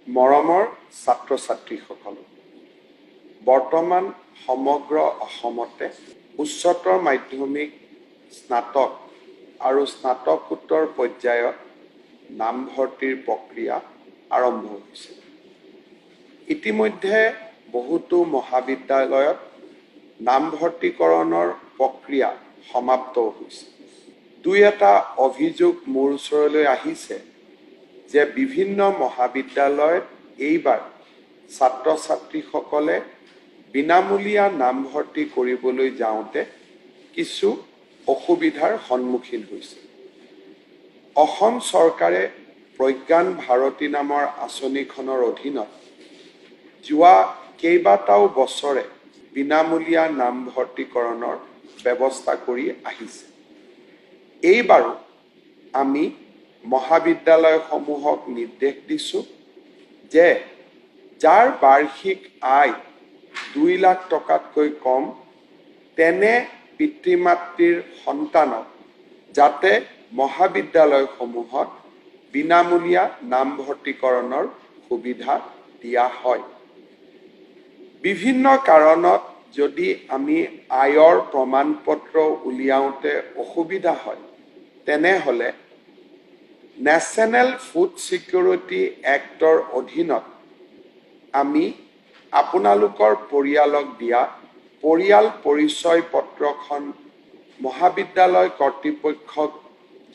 মৰমৰ ছাত্ৰ ছাত্ৰীসকল, বৰ্তমান সমগ্ৰ অসমতে উচ্চতৰ মাধ্যমিক, স্নাতক আৰু স্নাতকোত্তৰ পৰ্যায়ত নামভৰ্তিৰ প্ৰক্ৰিয়া আৰম্ভ হৈছে। ইতিমধ্যে বহুতো মহাবিদ্যালয়ত নামভৰ্তিকৰণৰ প্ৰক্ৰিয়া সমাপ্ত হৈছে। দুই এটা অভিযোগ মোৰ ওচৰলৈ আহিছে যে বিভিন্ন মহাবিদ্যালয়ত এইবাৰ ছাত্ৰ ছাত্ৰীসকলে বিনামূলীয়া নামভৰ্তি কৰিবলৈ যাওঁতে কিছু অসুবিধাৰ সন্মুখীন হৈছে। অসম চৰকাৰে প্ৰজ্ঞান ভাৰতী নামৰ আঁচনিখনৰ অধীনত যোৱা কেইবাটাও বছৰে বিনামূলীয়া নামভৰ্তিকৰণৰ ব্যৱস্থা কৰি আহিছে। এইবাৰো আমি মহাবিদ্যালয়সমূহক নিৰ্দেশ দিছোঁ যে যাৰ বাৰ্ষিক আয় 2 লাখ টকাতকৈ কম তেনে পিতৃ মাতৃৰ সন্তানক যাতে মহাবিদ্যালয়সমূহত বিনামূলীয়া নামভৰ্তিকৰণৰ সুবিধা দিয়া হয়। বিভিন্ন কাৰণত যদি আমি আয়ৰ প্ৰমাণপত্ৰ উলিয়াওঁতে অসুবিধা হয়, তেনেহ'লে নেশ্যনেল ফুড ছিকিউৰিটি এক্টৰ অধীনত আমি আপোনালোকৰ পৰিয়ালক দিয়া পৰিয়াল পৰিচয় পত্ৰখন মহাবিদ্যালয় কৰ্তৃপক্ষক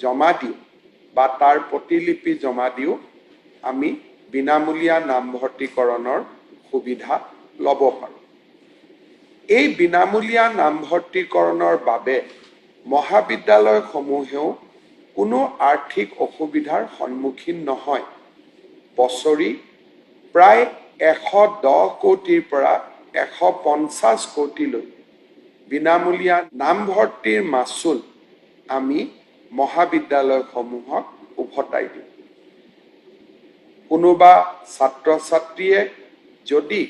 জমা দিওঁ বা তাৰ প্ৰতিলিপি জমা দিওঁ আমি বিনামূলীয়া নামভৰ্তিকৰণৰ সুবিধা ল'ব পাৰোঁ। এই বিনামূলীয়া নামভৰ্তিকৰণৰ বাবে মহাবিদ্যালয়সমূহেও কোনো আৰ্থিক অসুবিধাৰ সন্মুখীন নহয়। বছৰি প্ৰায় 110 কোটিৰ পৰা 150 কোটিলৈ বিনামূলীয়া নামভৰ্তিৰ মাচুল আমি মহাবিদ্যালয়সমূহক উভতাই দিওঁ। কোনোবা ছাত্ৰ ছাত্ৰীয়ে যদি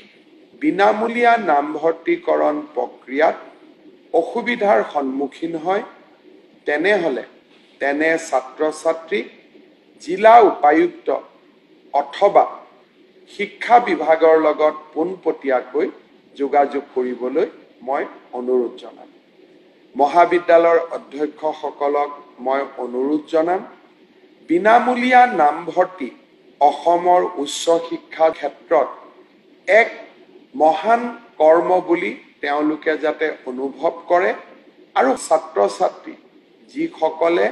বিনামূলীয়া নামভৰ্তিকৰণ প্ৰক্ৰিয়াত অসুবিধাৰ সন্মুখীন হয়, তেনেহ'লে তেনে ছাত্ৰ ছাত্ৰীক জিলা উপায়ুক্ত অথবা শিক্ষা বিভাগৰ লগত পোনপটীয়াকৈ যোগাযোগ কৰিবলৈ মই অনুৰোধ জনাম। মহাবিদ্যালয়ৰ অধ্যক্ষসকলক মই অনুৰোধ জনাম, বিনামূলীয়া নামভৰ্তি অসমৰ উচ্চ শিক্ষাৰ ক্ষেত্ৰত এক মহান কৰ্ম বুলি তেওঁলোকে যাতে অনুভৱ কৰে আৰু ছাত্ৰ ছাত্ৰী যিসকলে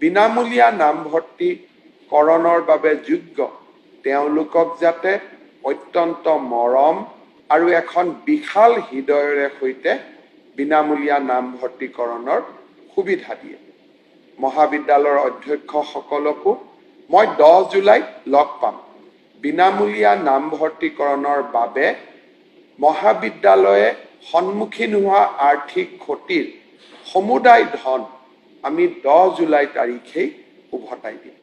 বিনামূলীয়া নামভৰ্তিকৰণৰ বাবে যোগ্য তেওঁলোকক যাতে অত্যন্ত মৰম আৰু এখন বিশাল হৃদয়ৰে সৈতে বিনামূলীয়া নামভৰ্তিকৰণৰ সুবিধা দিয়ে। মহাবিদ্যালয়ৰ অধ্যক্ষসকলকো মই 10 জুলাইত লগ পাম। বিনামূলীয়া নামভৰ্তিকৰণৰ বাবে মহাবিদ্যালয়ে সন্মুখীন হোৱা আৰ্থিক ক্ষতিৰ সমুদায় ধন আমি 10 জুলাই তাৰিখেই উভতাই দিম।